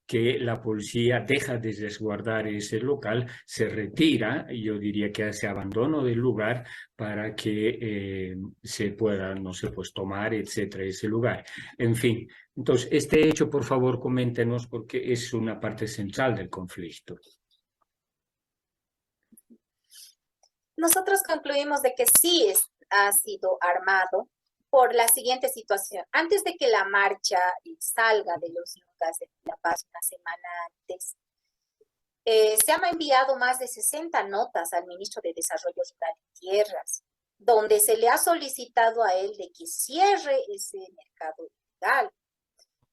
que la policía deja de resguardar ese local, se retira, yo diría que hace abandono del lugar para que se pueda, no sé, pues tomar, etcétera, ese lugar. En fin, entonces, este hecho, por favor, coméntenos porque es una parte central del conflicto. Nosotros concluimos de que sí ha sido armado por la siguiente situación. Antes de que la marcha salga de los Yungas de La Paz una semana antes, se han enviado más de 60 notas al ministro de Desarrollo Rural y Tierras, donde se le ha solicitado a él de que cierre ese mercado ilegal.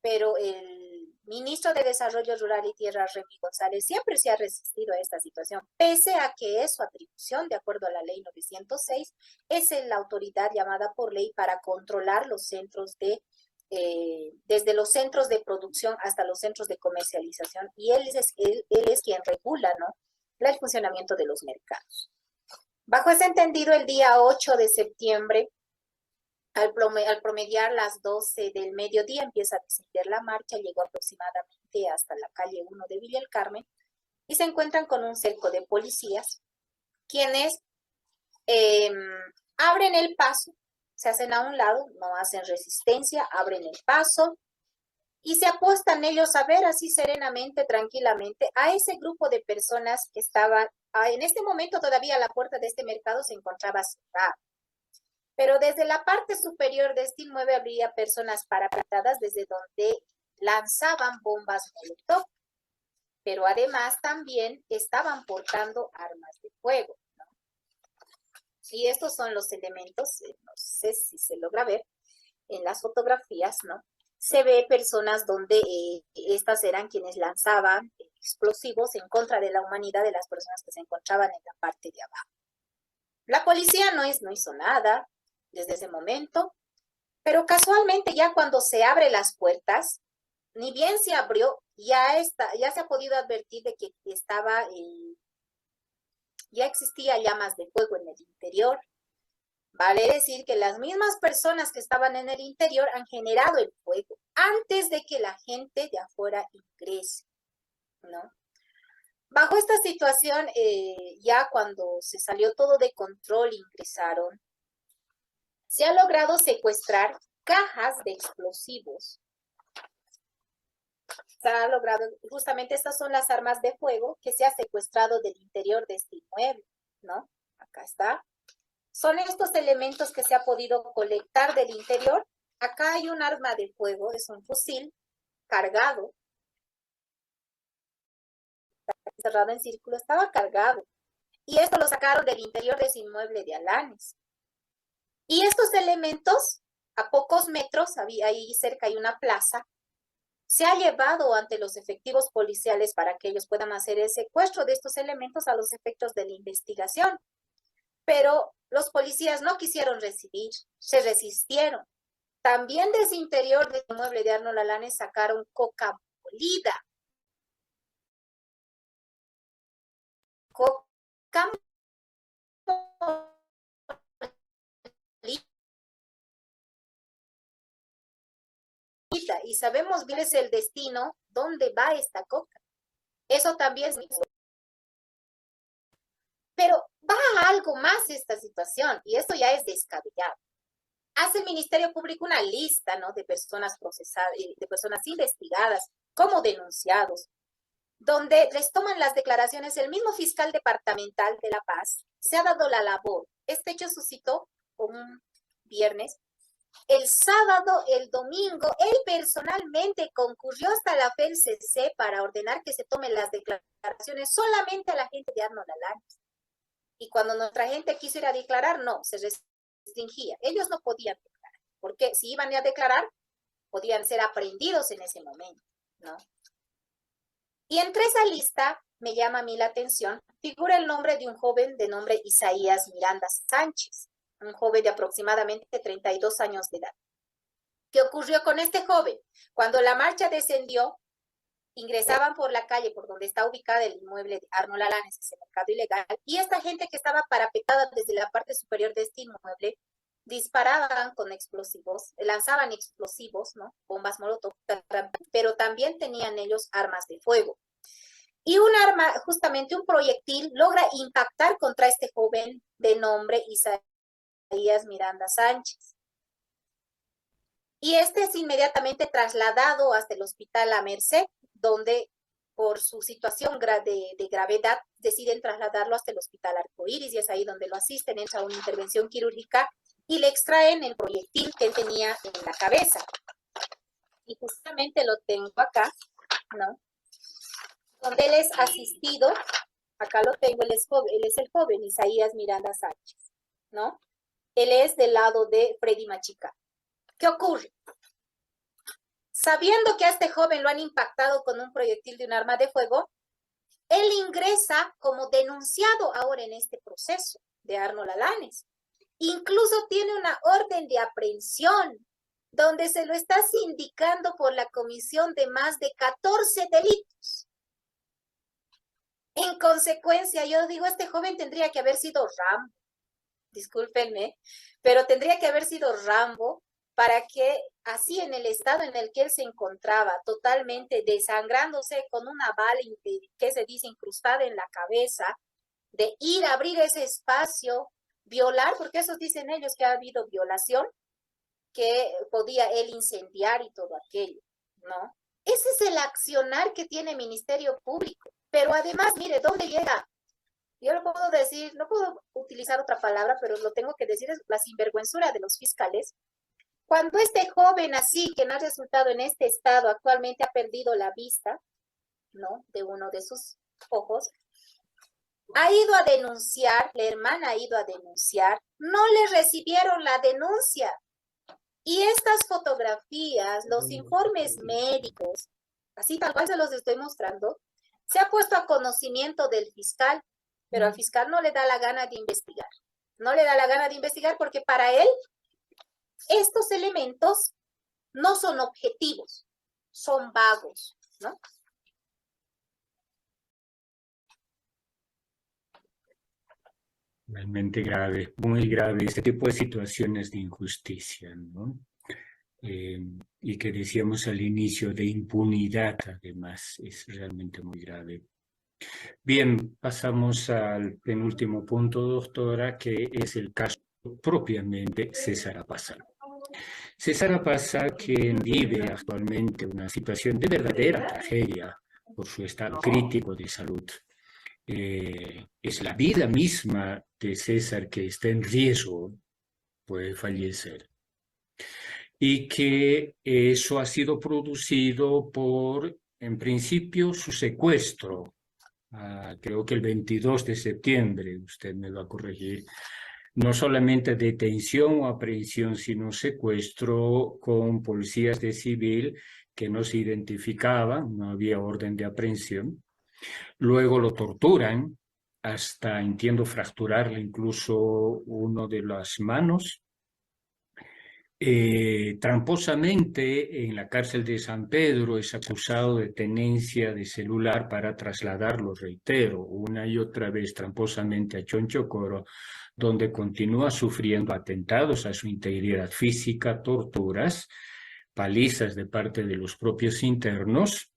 Pero el ministro de Desarrollo Rural y Tierras, Remy González, siempre se ha resistido a esta situación, pese a que es su atribución, de acuerdo a la ley 906, es la autoridad llamada por ley para controlar los centros desde los centros de producción hasta los centros de comercialización, y él es quien regula, ¿no?, el funcionamiento de los mercados. Bajo ese entendido, el día 8 de septiembre, al promediar las 12 del mediodía, empieza a descender la marcha, llegó aproximadamente hasta la calle 1 de Villa El Carmen, y se encuentran con un cerco de policías, quienes abren el paso, se hacen a un lado, no hacen resistencia, abren el paso, y se apuestan ellos a ver así serenamente, tranquilamente, a ese grupo de personas que estaban, en este momento todavía la puerta de este mercado se encontraba cerrada. Pero desde la parte superior de este inmueble habría personas parapetadas desde donde lanzaban bombas molotov, pero además también estaban portando armas de fuego, ¿no? Y estos son los elementos, no sé si se logra ver en las fotografías, ¿no? Se ve personas donde estas eran quienes lanzaban explosivos en contra de la humanidad de las personas que se encontraban en la parte de abajo. La policía no hizo nada desde ese momento, pero casualmente ya cuando se abren las puertas, ni bien se abrió, ya se ha podido advertir de que ya existía llamas de fuego en el interior. Vale decir que las mismas personas que estaban en el interior han generado el fuego antes de que la gente de afuera ingrese, ¿no? Bajo esta situación, ya cuando se salió todo de control, ingresaron, se ha logrado secuestrar cajas de explosivos. Se ha logrado, justamente estas son las armas de fuego que se ha secuestrado del interior de este inmueble, ¿no? Acá está. Son estos elementos que se ha podido colectar del interior. Acá hay un arma de fuego, es un fusil cargado, cerrado en círculo, estaba cargado. Y esto lo sacaron del interior de ese inmueble de Alanes. Y estos elementos, a pocos metros, ahí cerca hay una plaza, se ha llevado ante los efectivos policiales para que ellos puedan hacer el secuestro de estos elementos a los efectos de la investigación. Pero los policías no quisieron recibir, se resistieron. También desde el interior del inmueble de Arnold Alanes sacaron coca molida. Coca y sabemos bien es el destino, dónde va esta coca. Eso también es... Pero va a algo más esta situación, y esto ya es descabellado. Hace el Ministerio Público una lista, ¿no?, de personas procesadas, de personas investigadas como denunciados, donde les toman las declaraciones. El mismo fiscal departamental de La Paz se ha dado la labor. Este hecho suscitó un viernes. El sábado, el domingo, él personalmente concurrió hasta la FELCC para ordenar que se tomen las declaraciones solamente a la gente de Arnold Alanes. Y cuando nuestra gente quiso ir a declarar, no, se restringía. Ellos no podían declarar, porque si iban a declarar, podían ser aprehendidos en ese momento, ¿no? Y entre esa lista, me llama a mí la atención, figura el nombre de un joven de nombre Isaías Miranda Sánchez, un joven de aproximadamente 32 años de edad. ¿Qué ocurrió con este joven? Cuando la marcha descendió, ingresaban por la calle por donde está ubicada el inmueble de Arnold Alanes, ese mercado ilegal, y esta gente que estaba parapetada desde la parte superior de este inmueble disparaban con explosivos, lanzaban explosivos, ¿no? Bombas molotov, pero también tenían ellos armas de fuego. Y un arma, justamente un proyectil, logra impactar contra este joven de nombre Isaías Miranda Sánchez. Y este es inmediatamente trasladado hasta el hospital La Merced, donde por su situación de gravedad deciden trasladarlo hasta el hospital Arcoíris, y es ahí donde lo asisten, entra a una intervención quirúrgica y le extraen el proyectil que él tenía en la cabeza. Y justamente lo tengo acá, ¿no? Donde él es asistido, acá lo tengo, él es el joven Isaías Miranda Sánchez, ¿no? Él es del lado de Freddy Machica. ¿Qué ocurre? Sabiendo que a este joven lo han impactado con un proyectil de un arma de fuego, él ingresa como denunciado ahora en este proceso de Arnold Alanes. Incluso tiene una orden de aprehensión donde se lo está sindicando por la comisión de más de 14 delitos. En consecuencia, yo digo, este joven tendría que haber sido Rambo, discúlpenme, pero tendría que haber sido Rambo para que así en el estado en el que él se encontraba, totalmente desangrándose con una bala que se dice incrustada en la cabeza, de ir a abrir ese espacio, violar, porque esos dicen ellos que ha habido violación, que podía él incendiar y todo aquello, ¿no? Ese es el accionar que tiene el Ministerio Público. Pero además, mire, ¿dónde llega? Yo lo puedo decir, no puedo utilizar otra palabra, pero lo tengo que decir, es la sinvergüenzura de los fiscales. Cuando este joven así, que no ha resultado en este estado, actualmente ha perdido la vista, ¿no? De uno de sus ojos, ha ido a denunciar, la hermana ha ido a denunciar, no le recibieron la denuncia. Y estas fotografías, los informes médicos, así tal cual se los estoy mostrando, se ha puesto a conocimiento del fiscal, pero al fiscal no le da la gana de investigar. No le da la gana de investigar porque para él estos elementos no son objetivos, son vagos, ¿no? Realmente grave, muy grave, este tipo de situaciones de injusticia, ¿no? Y que decíamos al inicio de impunidad, además, es realmente muy grave. Bien, pasamos al penúltimo punto, doctora, que es el caso propiamente César Apaza. César Apaza, quien vive actualmente una situación de verdadera tragedia por su estado crítico de salud. Es la vida misma de César que está en riesgo, puede fallecer. Y que eso ha sido producido por, en principio, su secuestro. Creo que el 22 de septiembre, usted me va a corregir, no solamente detención o aprehensión, sino secuestro con policías de civil que no se identificaban, no había orden de aprehensión. Luego lo torturan hasta, entiendo, fracturarle incluso uno de las manos. Tramposamente en la cárcel de San Pedro es acusado de tenencia de celular para trasladarlo, reitero, una y otra vez tramposamente a Chonchocoro, donde continúa sufriendo atentados a su integridad física, torturas, palizas de parte de los propios internos.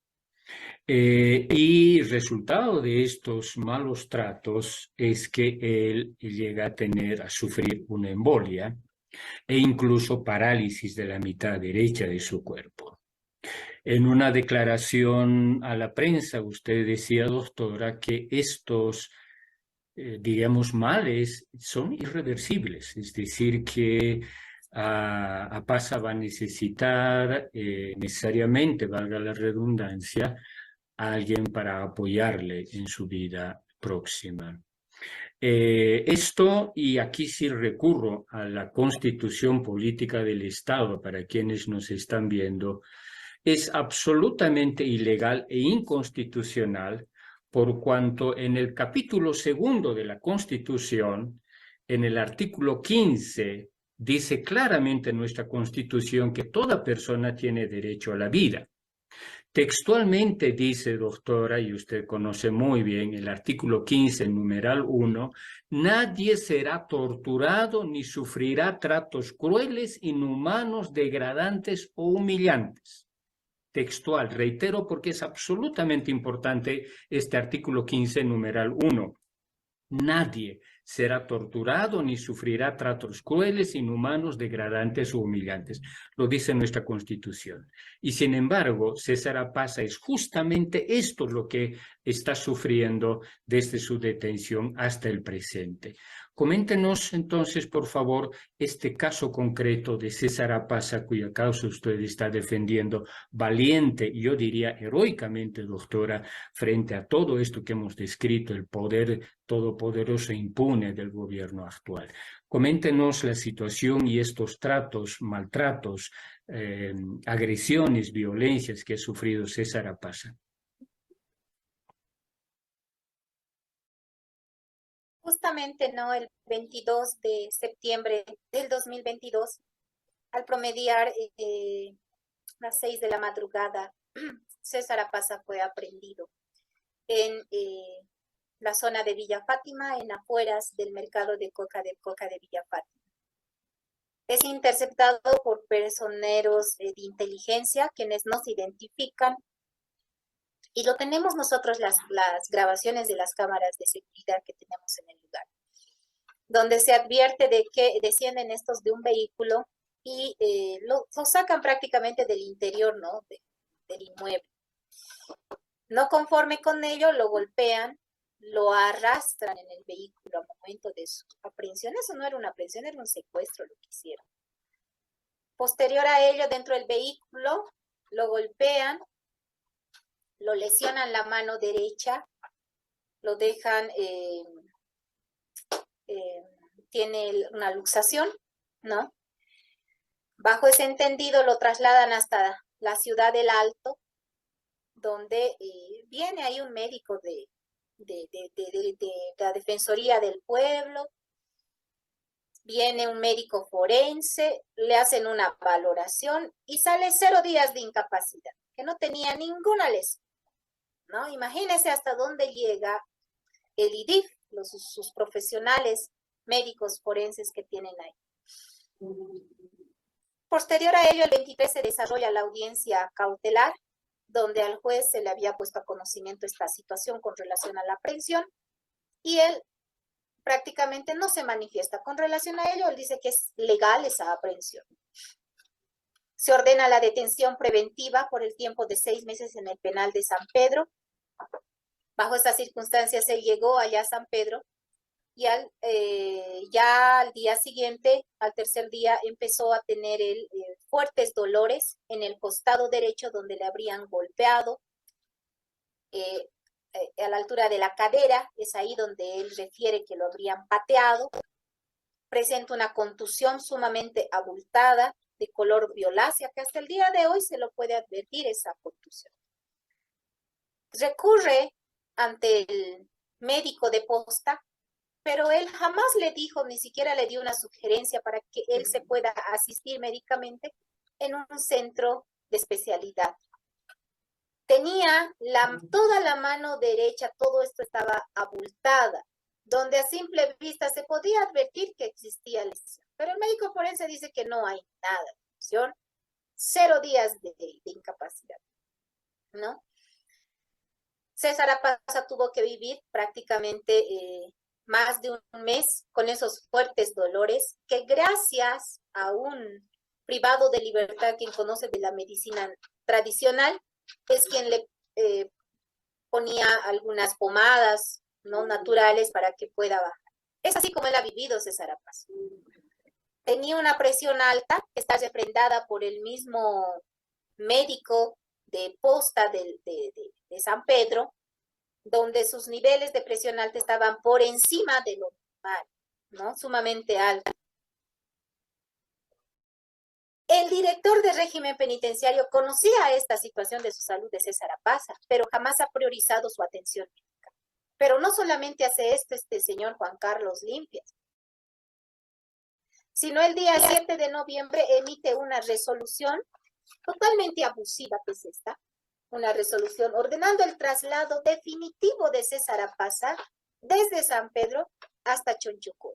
Y resultado de estos malos tratos es que él llega a sufrir una embolia e incluso parálisis de la mitad derecha de su cuerpo. En una declaración a la prensa, usted decía, doctora, que estos, digamos, males son irreversibles, es decir, que Apaza va a necesitar necesariamente, valga la redundancia, a alguien para apoyarle en su vida próxima. Esto, y aquí sí recurro a la Constitución Política del Estado para quienes nos están viendo, es absolutamente ilegal e inconstitucional por cuanto en el capítulo 2 de la Constitución, en el artículo 15, dice claramente nuestra Constitución que toda persona tiene derecho a la vida. Textualmente dice, doctora, y usted conoce muy bien el artículo 15, numeral 1, nadie será torturado ni sufrirá tratos crueles, inhumanos, degradantes o humillantes. Textual, reitero porque es absolutamente importante este artículo 15, numeral 1. Nadie será torturado ni sufrirá tratos crueles, inhumanos, degradantes o humillantes. Lo dice nuestra Constitución. Y sin embargo, César Apaza es justamente esto lo que está sufriendo desde su detención hasta el presente. Coméntenos entonces, por favor, este caso concreto de César Apaza, cuya causa usted está defendiendo valiente, yo diría heroicamente, doctora, frente a todo esto que hemos descrito, el poder todopoderoso e impune del gobierno actual. Coméntenos la situación y estos tratos, maltratos, agresiones, violencias que ha sufrido César Apaza. Justamente, ¿no? El 22 de septiembre del 2022, al promediar las 6 de la madrugada, César Apaza fue aprehendido en la zona de Villa Fátima, en afueras del mercado de Coca de Villa Fátima. Es interceptado por personeros de inteligencia, quienes nos identifican, y lo tenemos nosotros las grabaciones de las cámaras de seguridad que tenemos en el lugar, donde se advierte de que descienden estos de un vehículo y lo sacan prácticamente del interior, ¿no? del inmueble. No conforme con ello, lo golpean, lo arrastran en el vehículo al momento de su aprehensión. Eso no era una aprehensión, era un secuestro lo que hicieron. Posterior a ello, dentro del vehículo, lo golpean, lo lesionan la mano derecha, lo dejan, tiene una luxación, ¿no? Bajo ese entendido lo trasladan hasta la ciudad del Alto, donde viene ahí un médico de la Defensoría del Pueblo, viene un médico forense, le hacen una valoración y sale 0 días de incapacidad, que no tenía ninguna lesión, ¿no? Imagínense hasta dónde llega el IDIF, sus profesionales médicos forenses que tienen ahí. Posterior a ello, el 23 se desarrolla la audiencia cautelar, donde al juez se le había puesto a conocimiento esta situación con relación a la aprehensión, y él prácticamente no se manifiesta con relación a ello. Él dice que es legal esa aprehensión. Se ordena la detención preventiva por el tiempo de 6 meses en el penal de San Pedro. Bajo estas circunstancias, él llegó allá a San Pedro y ya al día siguiente, al tercer día, empezó a tener fuertes dolores en el costado derecho, donde le habrían golpeado a la altura de la cadera. Es ahí donde él refiere que lo habrían pateado. Presenta una contusión sumamente abultada, de color violácea, que hasta el día de hoy se lo puede advertir esa contusión. Recurre ante el médico de posta, pero él jamás le dijo, ni siquiera le dio una sugerencia para que él se pueda asistir médicamente en un centro de especialidad. Tenía toda la mano derecha, todo esto estaba abultada, donde a simple vista se podía advertir que existía lesión. Pero el médico forense dice que no hay nada de lesión, 0 días de incapacidad, ¿no? César Apaza tuvo que vivir prácticamente más de un mes con esos fuertes dolores, que gracias a un privado de libertad, quien conoce de la medicina tradicional, es quien le ponía algunas pomadas, ¿no?, naturales para que pueda bajar. Es así como él ha vivido César Apaza. Tenía una presión alta, que está refrendada por el mismo médico de posta de San Pedro, donde sus niveles de presión alta estaban por encima de lo normal, ¿no? Sumamente alto. El director de régimen penitenciario conocía esta situación de su salud de César Apaza, pero jamás ha priorizado su atención médica. Pero no solamente hace esto este señor Juan Carlos Limpias, sino el día 7 de noviembre emite una resolución totalmente abusiva, que es esta, una resolución ordenando el traslado definitivo de César Apaza desde San Pedro hasta Chonchucur,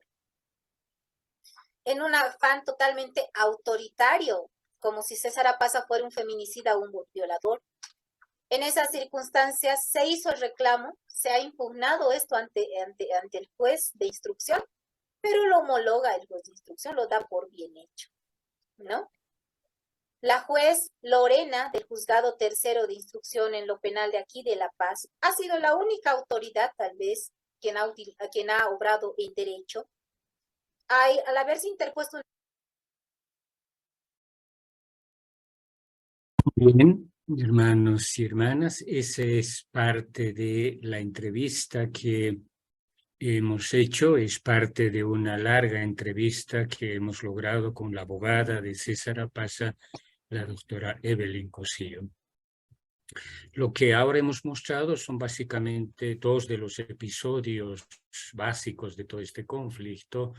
en un afán totalmente autoritario, como si César Apaza fuera un feminicida o un violador. En esas circunstancias se hizo el reclamo, se ha impugnado esto ante el juez de instrucción, pero lo homologa el juez de instrucción, lo da por bien hecho, ¿no? La juez Lorena del Juzgado Tercero de Instrucción en lo Penal de aquí de La Paz ha sido la única autoridad, tal vez, quien ha obrado en derecho. Al haberse interpuesto Bien, hermanos y hermanas, esa es parte de la entrevista que hemos hecho, es parte de una larga entrevista que hemos logrado con la abogada de César Apaza, la doctora Evelyn Cosillo. Lo que ahora hemos mostrado son básicamente dos de los episodios básicos de todo este conflicto.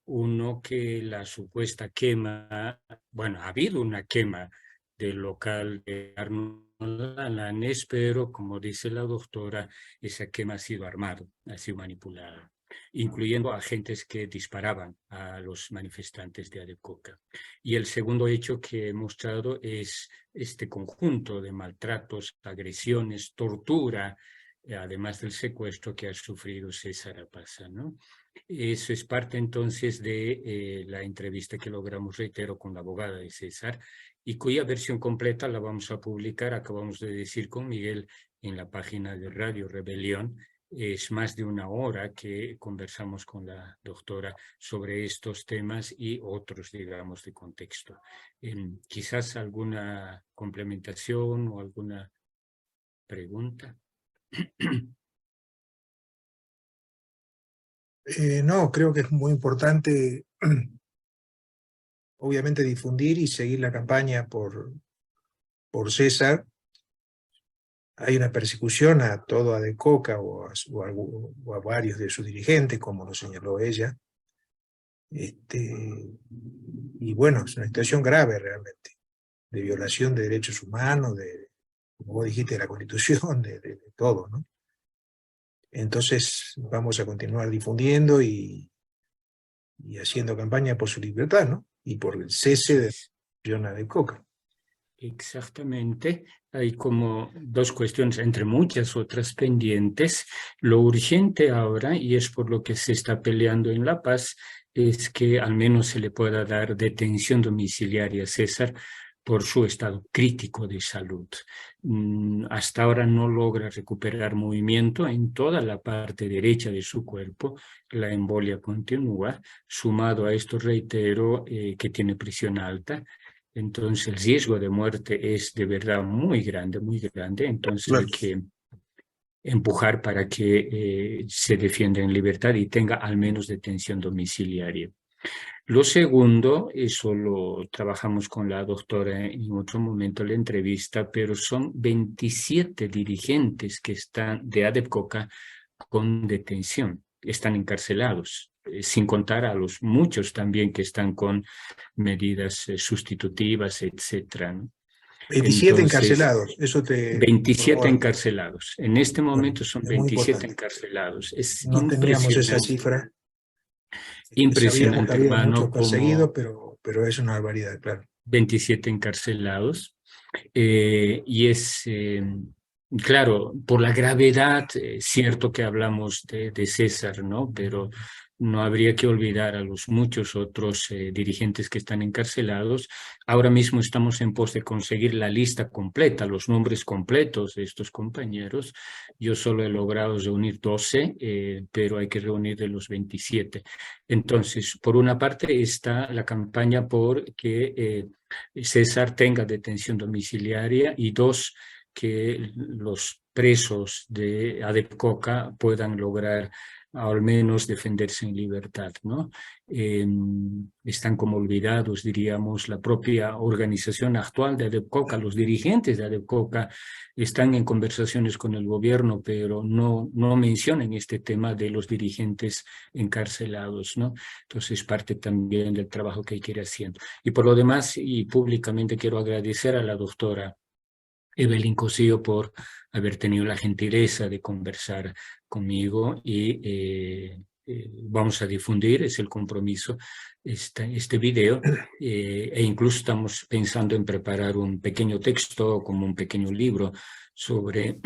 Uno, que la supuesta quema, bueno, ha habido una quema del local de Arnold Alanes, pero como dice la doctora, esa quema ha sido armada, ha sido manipulada, incluyendo agentes que disparaban a los manifestantes de Adecoca. Y el segundo hecho que he mostrado es este conjunto de maltratos, agresiones, tortura, además del secuestro que ha sufrido César Apaza, ¿no? Eso es parte entonces de la entrevista que logramos, reitero, con la abogada de César, y cuya versión completa la vamos a publicar, acabamos de decir con Miguel, en la página de Radio Rebelión. Es más de una hora que conversamos con la doctora sobre estos temas y otros, digamos, de contexto. Quizás alguna complementación o alguna pregunta. No, creo que es muy importante, obviamente, difundir y seguir la campaña por César. Hay una persecución a todo Adecoca o a varios de sus dirigentes, como lo señaló ella. Y bueno, es una situación grave realmente, de violación de derechos humanos, como vos dijiste, de la Constitución, de todo, ¿no? Entonces vamos a continuar difundiendo y haciendo campaña por su libertad, ¿no? Y por el cese de la Adecoca. Exactamente. Hay como dos cuestiones, entre muchas otras pendientes. Lo urgente ahora, y es por lo que se está peleando en La Paz, es que al menos se le pueda dar detención domiciliaria a César por su estado crítico de salud. Hasta ahora no logra recuperar movimiento en toda la parte derecha de su cuerpo. La embolia continúa, sumado a esto, reitero, que tiene presión alta. Entonces el riesgo de muerte es de verdad muy grande, entonces Claro. hay que empujar para que se defienda en libertad y tenga al menos detención domiciliaria. Lo segundo, eso lo trabajamos con la doctora en otro momento en la entrevista, pero son 27 dirigentes que están de Adecoca con detención, están encarcelados, sin contar a los muchos también que están con medidas sustitutivas, etcétera, ¿no? 27 Entonces, encarcelados, eso te... 27 encarcelados. En este momento son es muy 27 importante. encarcelados. Es No teníamos esa impresionante. Cifra. Sabíamos que Impresionante, había hermano, muchos perseguidos, como pero es una barbaridad, claro. 27 encarcelados. Y es, claro, por la gravedad, cierto que hablamos de César, ¿no? Pero no habría que olvidar a los muchos otros dirigentes que están encarcelados. Ahora mismo estamos en pos de conseguir la lista completa, los nombres completos de estos compañeros. Yo solo he logrado reunir 12, pero hay que reunir de los 27. Entonces, por una parte está la campaña por que César tenga detención domiciliaria y dos, que los presos de Adecoca puedan lograr al menos defenderse en libertad, ¿no? Están como olvidados, diríamos, la propia organización actual de Adecoca, los dirigentes de Adecoca están en conversaciones con el gobierno, pero no mencionan este tema de los dirigentes encarcelados, ¿no? Entonces, parte también del trabajo que hay que ir haciendo. Y por lo demás, y públicamente quiero agradecer a la doctora Evelyn Cosío, por haber tenido la gentileza de conversar conmigo y vamos a difundir, es el compromiso, este video, e incluso estamos pensando en preparar un pequeño texto, como un pequeño libro sobre,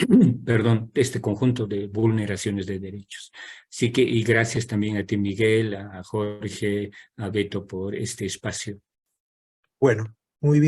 perdón, este conjunto de vulneraciones de derechos. Así que, y gracias también a ti, Miguel, a Jorge, a Beto por este espacio. Bueno, muy bien.